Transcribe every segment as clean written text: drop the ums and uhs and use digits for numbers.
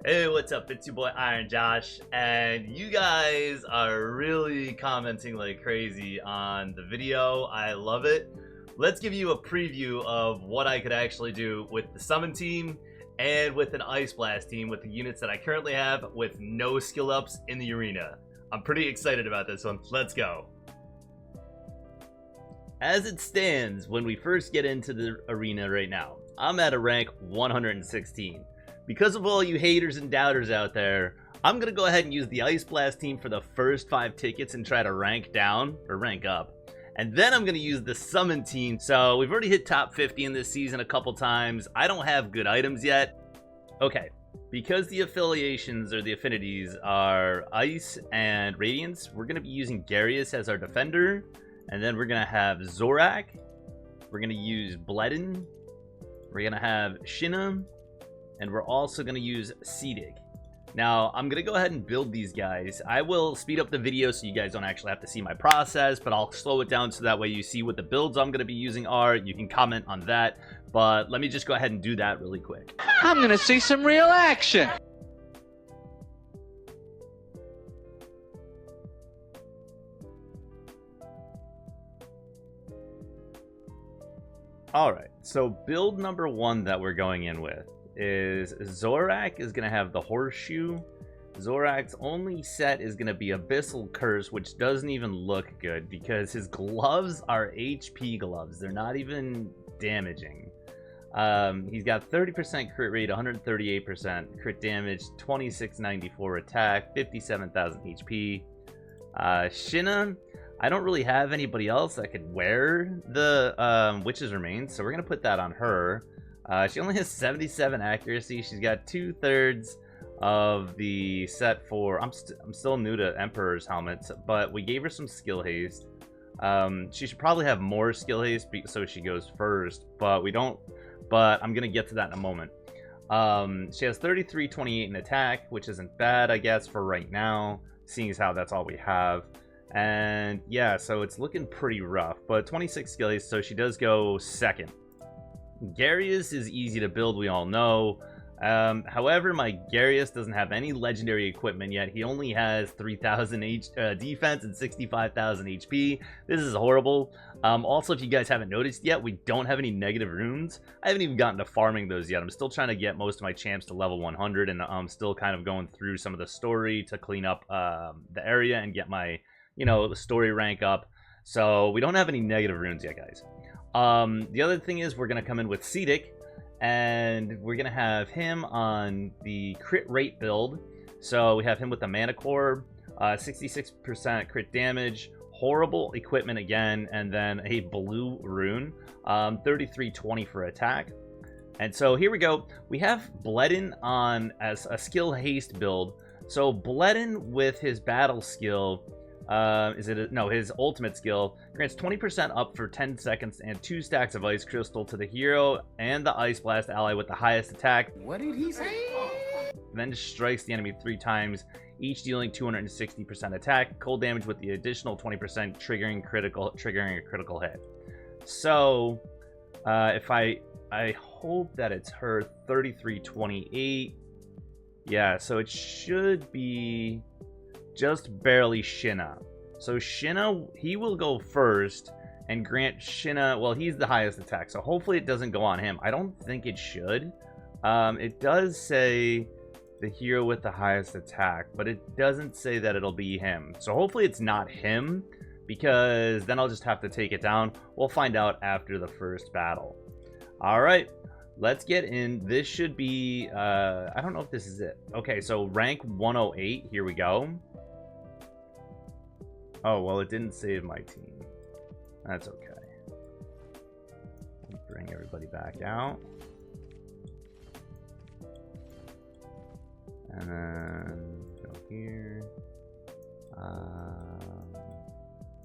Hey, what's up? It's your boy Iron Josh, and you guys are really commenting like crazy on the video. I love it. Let's give you a preview of what I could actually do with the summon team and with an Ice Blast team with the units that I currently have with no skill ups in the arena. I'm pretty excited about this one. Let's go. As it stands, when we first get into the arena right now, I'm at a rank 116. Because of all you haters and doubters out there, I'm going to go ahead and use the Ice Blast team for the first 5 tickets and try to rank down, or rank up. And then I'm going to use the Summon team. So we've already hit top 50 in this season a couple times. I don't have good items yet. Okay, because the affiliations or the affinities are Ice and Radiance, we're going to be using Garius as our defender. And then we're going to have Zorak. We're going to use Bledin. We're going to have Shinna. And we're also going to use Cedic. Now, I'm going to go ahead and build these guys. I will speed up the video so you guys don't actually have to see my process, but I'll slow it down so that way you see what the builds I'm going to be using are. You can comment on that, but let me just go ahead and do that really quick. I'm going to see some real action. Alright, so build number 1 that we're going in with is Zorak is going to have the Horseshoe. Zorak's only set is going to be Abyssal Curse, which doesn't even look good because his gloves are HP gloves. They're not even damaging. He's got 30% crit rate, 138% crit damage, 2694 attack, 57,000 HP. Shinna, I don't really have anybody else that could wear the Witch's Remains, so we're going to put that on her. She only has 77 accuracy. She's got 2/3 of the set for... I'm still new to Emperor's helmets, but we gave her some skill haste. She should probably have more skill haste so she goes first, but we don't... But I'm going to get to that in a moment. She has 33-28 in attack, which isn't bad, I guess, for right now, seeing as how that's all we have. And yeah, so it's looking pretty rough, but 26 skill haste, so she does go second. Garius is easy to build, we all know. However, my Garius doesn't have any legendary equipment yet. He only has 3,000 defense and 65,000 HP. This is horrible. Also, if you guys haven't noticed yet, we don't have any negative runes. I haven't even gotten to farming those yet. I'm still trying to get most of my champs to level 100, and I'm still kind of going through some of the story to clean up the area and get my, the story rank up. So we don't have any negative runes yet, guys. The other thing is we're going to come in with Cedic, and we're going to have him on the crit rate build. So we have him with the Mana Core, 66% crit damage, horrible equipment again, and then a blue rune, 33-20 for attack. And so here we go. We have Bledin on as a skill haste build. So Bledin with his battle skill... his ultimate skill grants 20% up for 10 seconds and 2 stacks of ice crystal to the hero and the Ice Blast ally with the highest attack. What did he say? Then strikes the enemy 3 times, each dealing 260% attack, cold damage with the additional 20% triggering a critical hit. So if I hope that it's her 33-28. Yeah, so it should be just barely Shinna. So Shinna, he will go first and grant Shinna, well, he's the highest attack, so hopefully it doesn't go on him. I don't think it should. It does say the hero with the highest attack, but it doesn't say that it'll be him. So hopefully it's not him, because then I'll just have to take it down. We'll find out after the first battle. Alright, let's get in. This should be, I don't know if this is it. Okay, so rank 108, here we go. Oh, well, it didn't save my team. That's okay. Bring everybody back out. And then go here.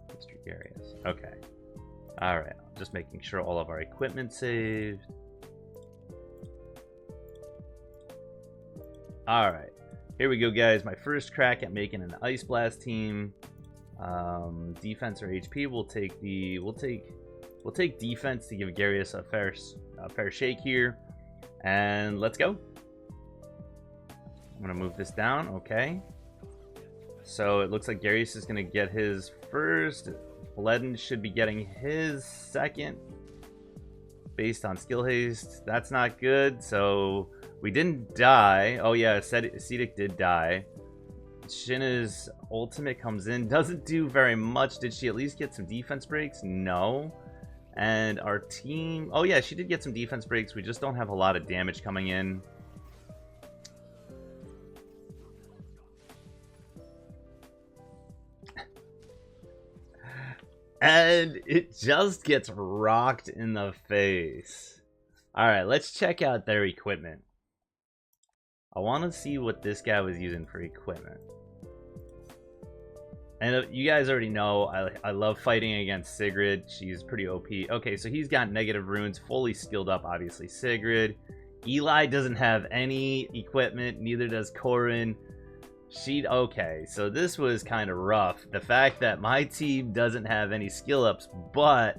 Mr. Garius. Okay. Alright, just making sure all of our equipment saved. Alright. Here we go, guys. My first crack at making an Ice Blast team. Defense or HP, we'll take defense to give Garius a fair shake here, and let's go. I'm gonna move this down. Okay. So it looks like Garius is gonna get his first. Bledden should be getting his second. Based on skill haste. That's not good. So we didn't die. Oh yeah, Cedic did die. Shinna's ultimate comes in. Doesn't do very much. Did she at least get some defense breaks? No. And our team... Oh yeah, she did get some defense breaks. We just don't have a lot of damage coming in. And it just gets rocked in the face. Alright, let's check out their equipment. I want to see what this guy was using for equipment. And you guys already know, I love fighting against Sigrid. She's pretty OP. Okay, so he's got negative runes, fully skilled up, obviously, Sigrid. Eli doesn't have any equipment, neither does Corin. Okay, so this was kind of rough. The fact that my team doesn't have any skill ups, but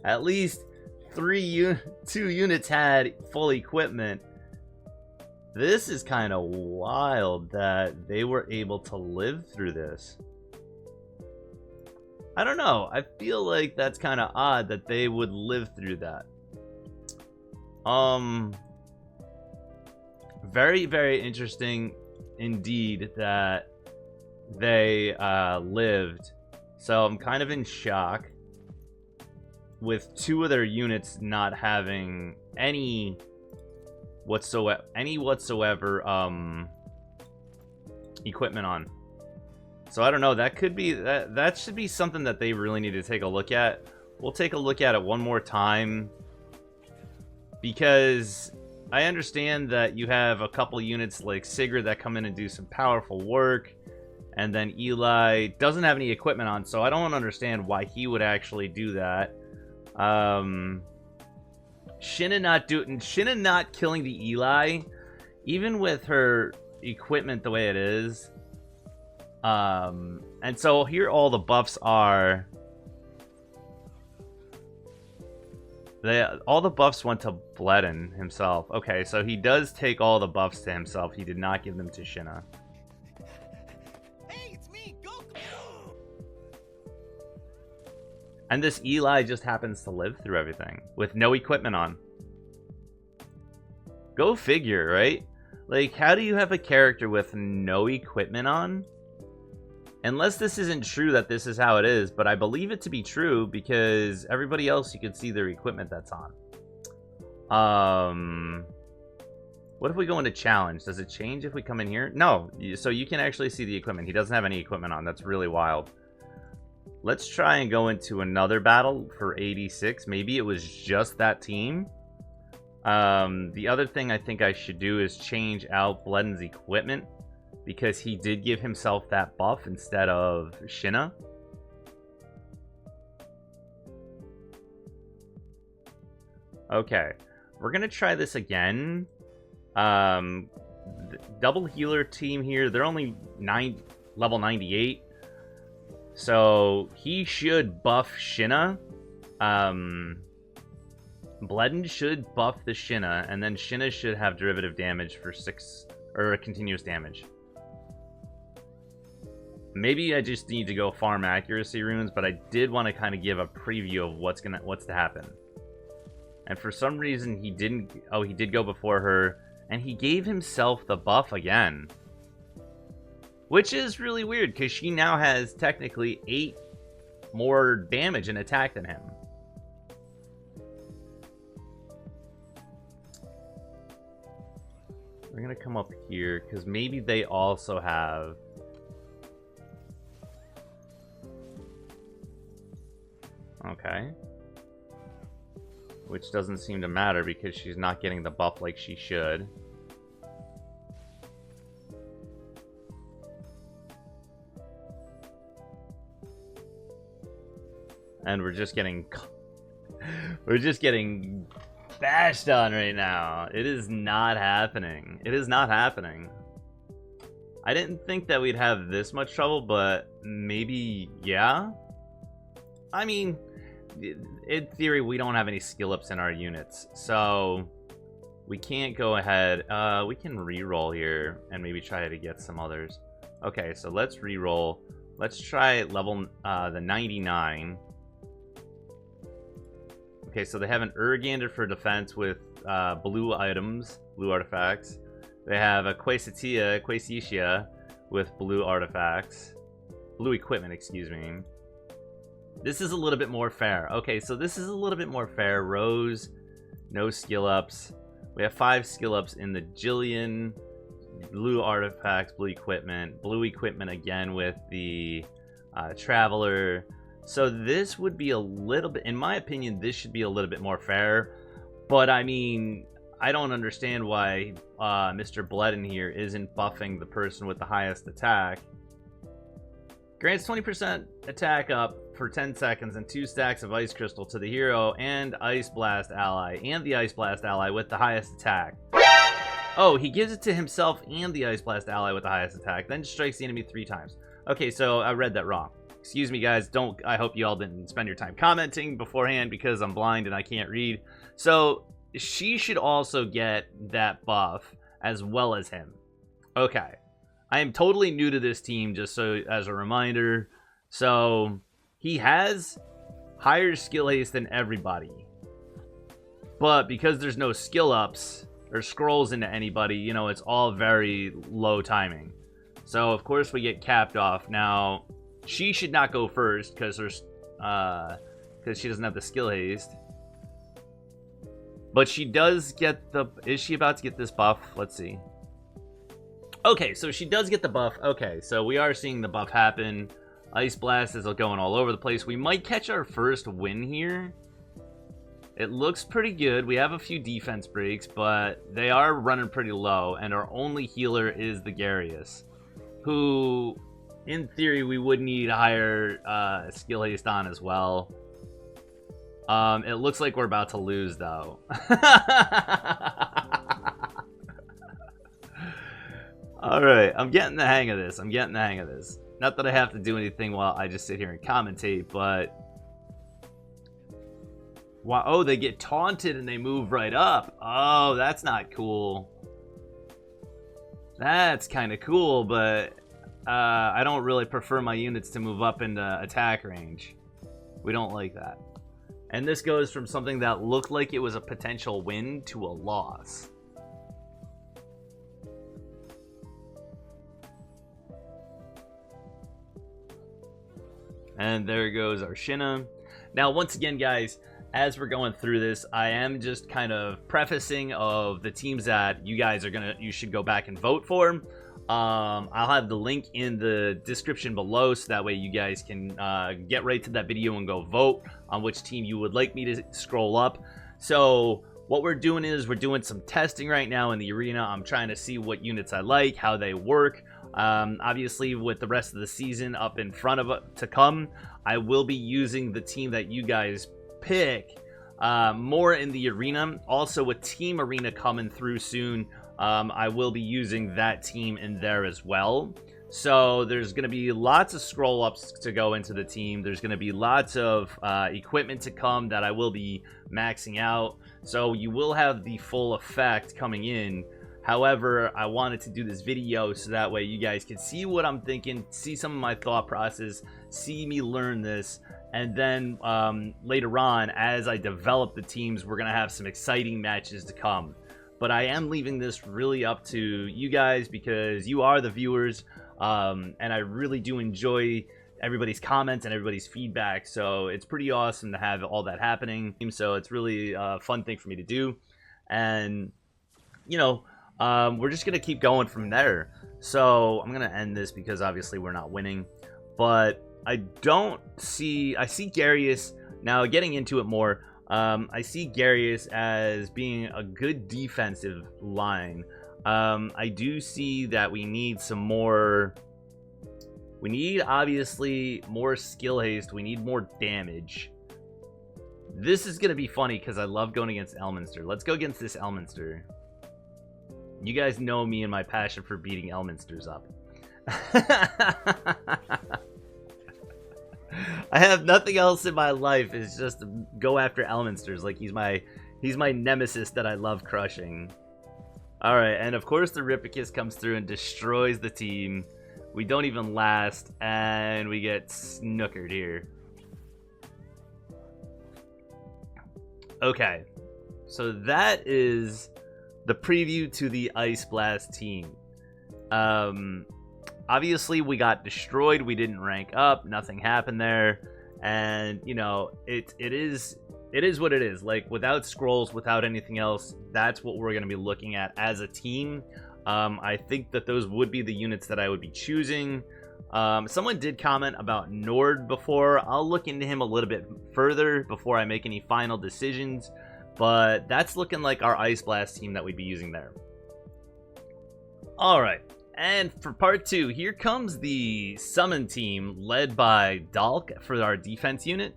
at least 2 units had full equipment. This is kind of wild that they were able to live through this. I don't know. I feel like that's kind of odd that they would live through that. Very, very interesting indeed that they lived. So I'm kind of in shock with 2 of their units not having any whatsoever equipment on. So I don't know, that could be that should be something that they really need to take a look at. We'll take a look at it one more time, because I understand that you have a couple units like Sigrid that come in and do some powerful work, and then Eli doesn't have any equipment on, so I don't understand why he would actually do that. Shinna not killing the Eli, even with her equipment the way it is. And so here all the buffs are. All the buffs went to Bledden himself. Okay, so he does take all the buffs to himself. He did not give them to Shinna. Hey, it's me, Goku. And this Eli just happens to live through everything with no equipment on. Go figure, right? Like, how do you have a character with no equipment on? Unless this isn't true that this is how it is, but I believe it to be true because everybody else, you can see their equipment that's on. What if we go into challenge? Does it change if we come in here? No, so you can actually see the equipment. He doesn't have any equipment on. That's really wild. Let's try and go into another battle for 86. Maybe it was just that team. The other thing I think I should do is change out Bledden's equipment, because he did give himself that buff instead of Shinna. Okay, we're gonna try this again. Double healer team here. They're only level 98, so he should buff Shinna. Bledden should buff the Shinna, and then Shinna should have derivative damage for 6 or continuous damage. Maybe I just need to go farm accuracy runes, but I did want to kind of give a preview of what's to happen. And for some reason he didn't. Oh, he did go before her, and he gave himself the buff again, which is really weird because she now has technically 8 more damage and attack than him. We're gonna come up here because maybe they also have. Okay. Which doesn't seem to matter because she's not getting the buff like she should. And we're just getting bashed on right now. It is not happening. It is not happening. I didn't think that we'd have this much trouble, but maybe, yeah. I mean, in theory, we don't have any skill ups in our units, so We can't go ahead. We can re-roll here and maybe try to get some others. Okay, so let's re-roll. Let's try level the 99. Okay, so they have an Urgander for defense with blue items, blue artifacts. They have a Quasitia with blue artifacts. Blue equipment, excuse me. This is a little bit more fair. Okay, so this is a little bit more fair. Rose, no skill ups. We have 5 skill ups in the Jillian. Blue artifacts, blue equipment again with the Traveler. So this would be a little bit, in my opinion, this should be a little bit more fair. But I mean, I don't understand why Mr. Bled in here isn't buffing the person with the highest attack. Grants 20% attack up for 10 seconds and 2 stacks of Ice Crystal to the hero and Ice Blast ally, and the Ice Blast ally with the highest attack. Oh, he gives it to himself and the Ice Blast ally with the highest attack, then strikes the enemy 3 times. Okay, so I read that wrong. Excuse me, guys. I hope you all didn't spend your time commenting beforehand because I'm blind and I can't read. So she should also get that buff as well as him. Okay. I am totally new to this team, just so as a reminder. So he has higher skill haste than everybody. But because there's no skill ups or scrolls into anybody, you know, it's all very low timing. So of course we get capped off. Now she should not go first because she doesn't have the skill haste. But she does get the... Is she about to get this buff? Let's see. Okay, so she does get the buff. Okay, so we are seeing the buff happen. Ice Blast is going all over the place. We might catch our first win here. It looks pretty good. We have a few defense breaks, but they are running pretty low. And our only healer is the Garius, who, in theory, we would need higher skill haste on as well. It looks like we're about to lose, though. Alright, I'm getting the hang of this. Not that I have to do anything while I just sit here and commentate, but... Wow, oh, they get taunted and they move right up. Oh, that's not cool. That's kind of cool, but... I don't really prefer my units to move up into attack range. We don't like that. And this goes from something that looked like it was a potential win to a loss. And there goes our Shinna. Now, once again, guys, as we're going through this, I am just kind of prefacing of the teams that you guys you should go back and vote for. I'll have the link in the description below, so that way you guys can get right to that video and go vote on which team you would like me to scroll up. So what we're doing is we're doing some testing right now in the arena. I'm trying to see what units I like, how they work. Obviously, with the rest of the season up in front of to come, I will be using the team that you guys pick more in the arena. Also, with Team Arena coming through soon, I will be using that team in there as well. So there's going to be lots of scroll ups to go into the team. There's going to be lots of equipment to come that I will be maxing out. So you will have the full effect coming in. However, I wanted to do this video so that way you guys can see what I'm thinking, see some of my thought process, see me learn this, and then later on, as I develop the teams, we're going to have some exciting matches to come. But I am leaving this really up to you guys because you are the viewers, and I really do enjoy everybody's comments and everybody's feedback, so it's pretty awesome to have all that happening. So it's really a fun thing for me to do, and, you know, we're just gonna keep going from there. So I'm gonna end this because obviously we're not winning, but I see Garius now. Getting into it more, I see Garius as being a good defensive line. I do see that we need some more. We need obviously more skill haste. We need more damage. This is gonna be funny because I love going against Elminster. Let's go against this Elminster. You guys know me and my passion for beating Elminsters up. I have nothing else in my life. Is just to go after Elminsters. Like, he's my He's my nemesis that I love crushing. Alright, and of course the Ripicus comes through and destroys the team. We don't even last, and we get snookered here. Okay, so that is the preview to the Ice Blast team. Obviously we got destroyed, we didn't rank up, nothing happened there, and you know, it is what it is. Like, without scrolls, without anything else, that's what we're going to be looking at as a team. I think that those would be the units that I would be choosing. Someone did comment about Nord before. I'll look into him a little bit further before I make any final decisions, but that's looking like our Ice Blast team that we'd be using there. Alright, and for part 2, here comes the Summon team led by Dalk for our defense unit.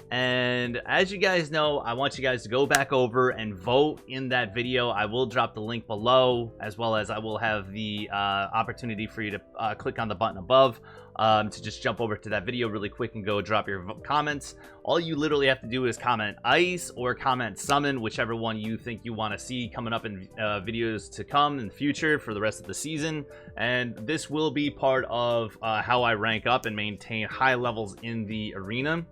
And as you guys know, I want you guys to go back over and vote in that video. I will drop the link below, as well as I will have the opportunity for you to click on the button above to just jump over to that video really quick and go drop your comments. All you literally have to do is comment Ice or comment Summon, whichever one you think you want to see coming up in videos to come in the future for the rest of the season. And this will be part of how I rank up and maintain high levels in the arena.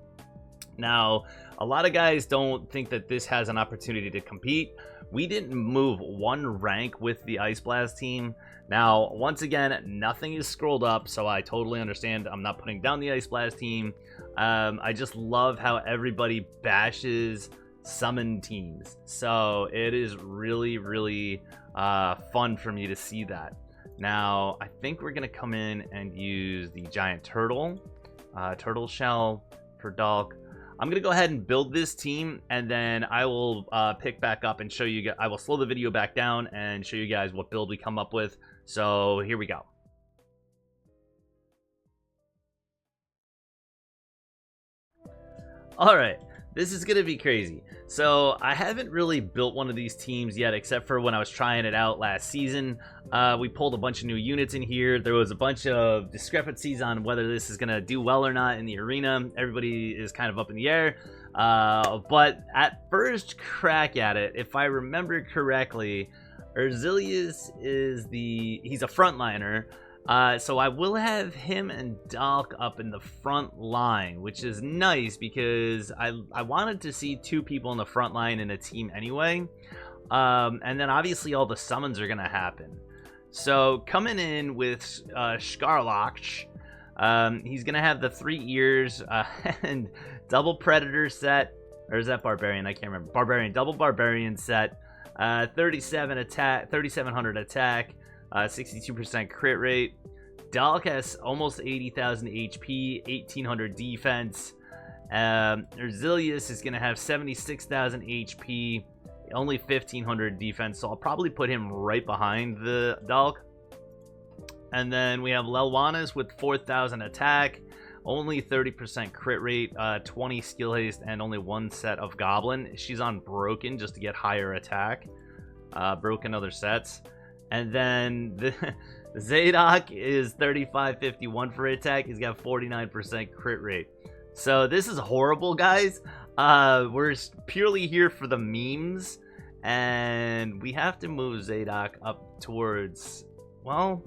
Now, a lot of guys don't think that this has an opportunity to compete. We didn't move one rank with the Ice Blast team. Now, once again, nothing is scrolled up, so I totally understand. I'm not putting down the Ice Blast team. I just love how everybody bashes Summon teams. So it is really, really fun for me to see that. Now, I think we're going to come in and use the Giant Turtle, Turtle Shell for Dalk. I'm going to go ahead and build this team, and then I will pick back up and show you guys. I will slow the video back down and show you guys what build we come up with. So here we go. Alright, this is going to be crazy. So I haven't really built one of these teams yet, except for when I was trying it out last season. We pulled a bunch of new units in here. There was a bunch of discrepancies on whether this is going to do well or not in the arena. Everybody is kind of up in the air. But at first crack at it, if I remember correctly, Erzilius is he's a frontliner. So I will have him and Dalk up in the front line, which is nice because I wanted to see two people in the front line in a team anyway. And then obviously all the summons are going to happen. So coming in with Scarlock, he's going to have the 3 ears and double Predator set. Or is that Barbarian? I can't remember. Barbarian, double Barbarian set. 3700 attack. 62% crit rate. Dalk has almost 80,000 HP, 1800 defense. Erzilius is going to have 76,000 HP, only 1500 defense, so I'll probably put him right behind the Dalk. And then we have Lelwanis with 4,000 attack, only 30% crit rate, 20 skill haste, and only 1 set of Goblin. She's on Broken just to get higher attack. Broken other sets. And then the Zadok is 3551 for attack. He's got 49% crit rate. So this is horrible, guys. We're purely here for the memes. And we have to move Zadok up towards... Well,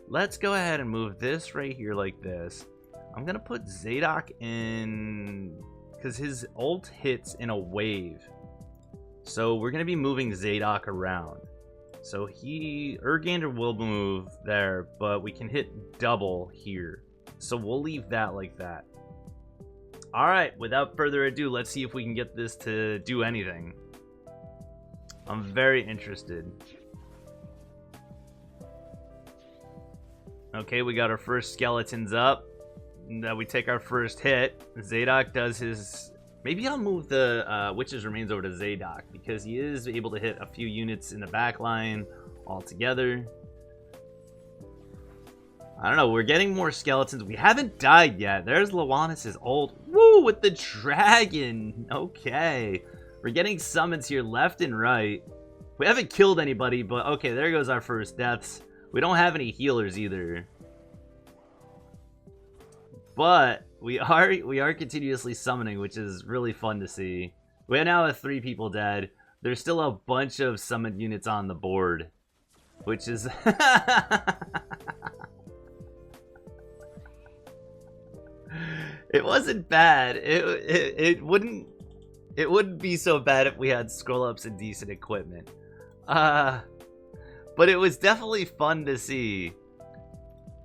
let's go ahead and move this right here like this. I'm going to put Zadok in... because his ult hits in a wave. So we're going to be moving Zadok around. So Urgander will move there, but we can hit double here. So we'll leave that like that. Alright, without further ado, let's see if we can get this to do anything. I'm very interested. Okay, we got our first skeletons up. Now we take our first hit. Zadok does his... Maybe I'll move the Witch's Remains over to Zadok, because he is able to hit a few units in the back line all together. I don't know, we're getting more skeletons. We haven't died yet. There's Lelwanis' ult. Woo, with the dragon. Okay. We're getting summons here left and right. We haven't killed anybody, but okay, there goes our first deaths. We don't have any healers either. But we are continuously summoning, which is really fun to see. We now have 3 people dead. there's still a bunch of summoned units on the board, which is it wasn't bad. It wouldn't be so bad if we had scroll ups and decent equipment. But it was definitely fun to see.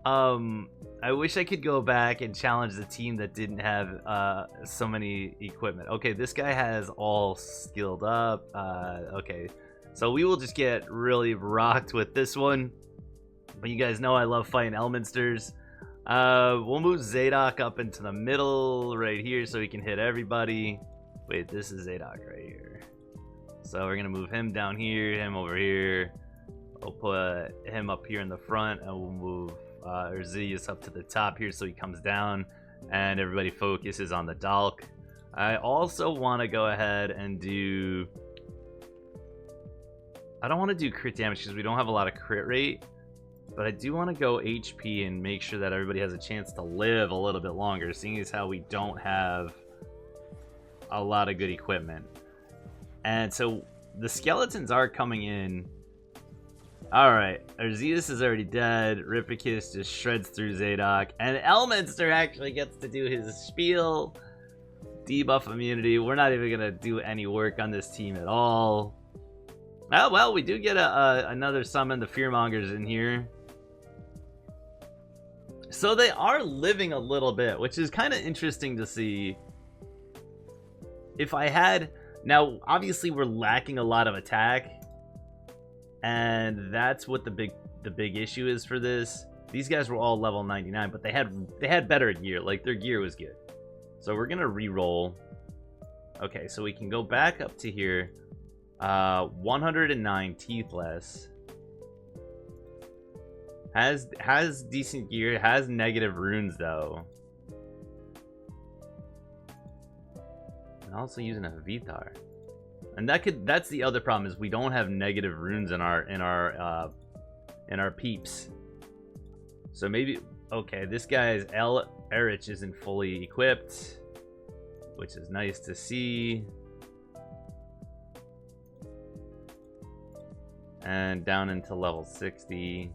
I wish I could go back and challenge the team that didn't have so many equipment. Okay, this guy has all skilled up. Okay, so we will just get really rocked with this one. But you guys know I love fighting Elminsters. We'll move Zadok up into the middle right here so he can hit everybody. Wait, this is Zadok right here. So we're gonna move him down here, him over here. We'll put him up here in the front, and we'll move Erzius up to the top here so he comes down, and everybody focuses on the Dalk. I also want to go ahead and do... I don't want to do crit damage because we don't have a lot of crit rate, but I do want to go HP and make sure that everybody has a chance to live a little bit longer, seeing as how we don't have a lot of good equipment. And so the skeletons are coming in. Alright, Erzius is already dead. Ripicus just shreds through Zadok. And Elminster actually gets to do his spiel. Debuff immunity. We're not even going to do any work on this team at all. Oh, well, we do get another summon, the Fearmongers, in here. So they are living a little bit, which is kind of interesting to see. If I had... Now, obviously, we're lacking a lot of attack. And that's what the big issue is for this. These guys were all level 99, but they had better gear. Like, their gear was good. So we're gonna re-roll. Okay, so we can go back up to here. 109 Teethless. Has decent gear. Has negative runes though. And also using a Vitar. And that's the other problem, is we don't have negative runes in our peeps. So maybe, okay, this guy's Erich isn't fully equipped, which is nice to see. And down into level 60,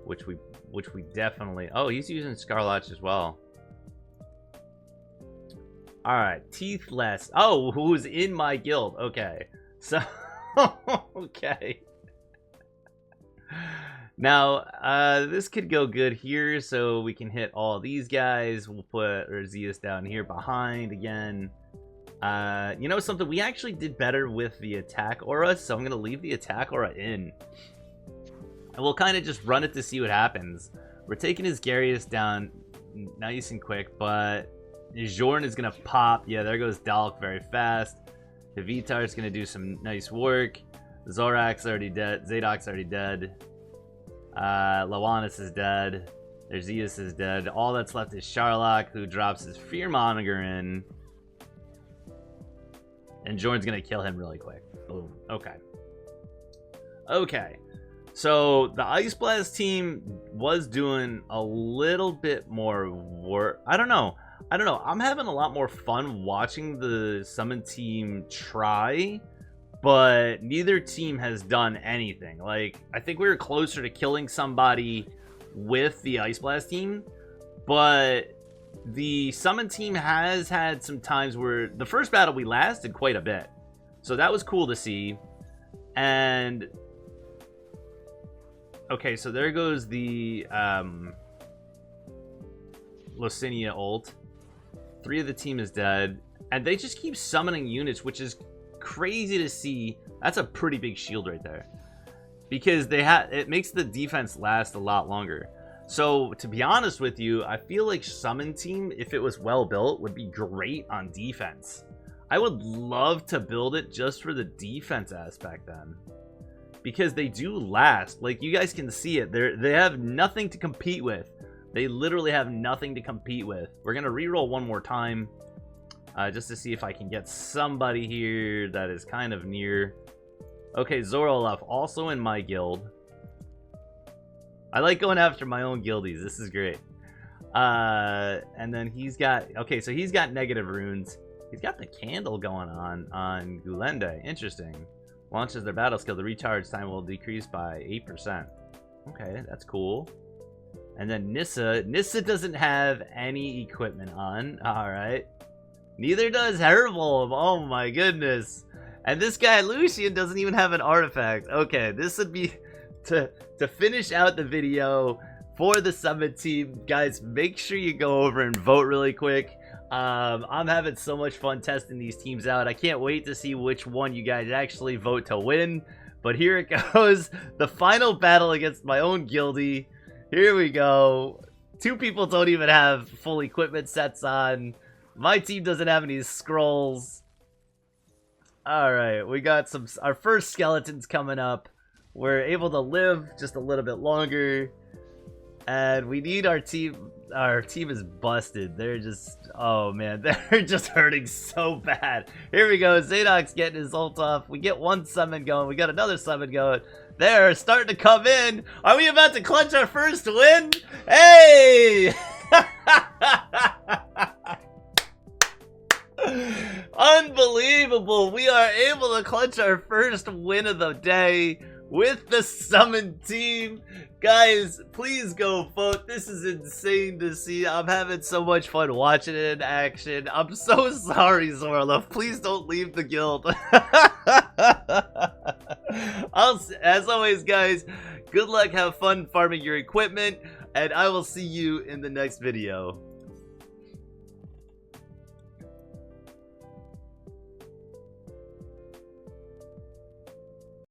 which we definitely... Oh, he's using Scarlatch as well. Alright, Teethless. Oh, who's in my guild. Okay. So, okay. Now, this could go good here, so we can hit all these guys. We'll put Erzius down here behind again. You know something? We actually did better with the attack aura, so I'm going to leave the attack aura in. And we'll kind of just run it to see what happens. We're taking his Garius down nice and quick, but... Jorn is going to pop. Yeah, there goes Dalk very fast. Vitar is going to do some nice work. Zorak's already dead. Zadok's already dead. Lawanis is dead. Erzius is dead. All that's left is Sharlock, who drops his Fearmonger in. And Jorn's going to kill him really quick. Boom. Okay. Okay. So, the Ice Blast team was doing a little bit more work. I don't know. I'm having a lot more fun watching the summon team try, but neither team has done anything. Like, I think we were closer to killing somebody with the Ice Blast team, but the summon team has had some times where the first battle we lasted quite a bit. So that was cool to see. And okay, so there goes the Locinia ult. 3 of the team is dead, and they just keep summoning units, which is crazy to see. That's a pretty big shield right there, because it makes the defense last a lot longer. So to be honest with you, I feel like summon team, if it was well built, would be great on defense. I would love to build it just for the defense aspect then, because they do last. Like, you guys can see it. They have nothing to compete with. They literally have nothing to compete with. We're going to reroll one more time, just to see if I can get somebody here that is kind of near. Okay, Zorolaf, also in my guild. I like going after my own guildies. This is great. And then he's got... Okay, so he's got negative runes. He's got the candle going on Gulende. Interesting. Launches their battle skill. The recharge time will decrease by 8%. Okay, that's cool. And then Nissa. Nissa doesn't have any equipment on. Alright. Neither does Herbolb. Oh my goodness. And this guy, Lucian, doesn't even have an artifact. Okay, this would be... To finish out the video for the Summit team, guys, make sure you go over and vote really quick. I'm having so much fun testing these teams out. I can't wait to see which one you guys actually vote to win. But here it goes. The final battle against my own guildie. Here we go. 2 people don't even have full equipment sets on. My team doesn't have any scrolls. Alright, we got our first skeletons coming up. We're able to live just a little bit longer. And we need our team. Our team is busted. They're just... Oh, man. They're just hurting so bad. Here we go. Zadok's getting his ult off. We get one summon going. We got another summon going. They're starting to come in. Are we about to clutch our first win? Hey! Unbelievable. We are able to clutch our first win of the day with the summon team. Guys, please go vote. This is insane to see. I'm having so much fun watching it in action. I'm so sorry, Zorlov. Please don't leave the guild. As always, guys, good luck, have fun farming your equipment, and I will see you in the next video.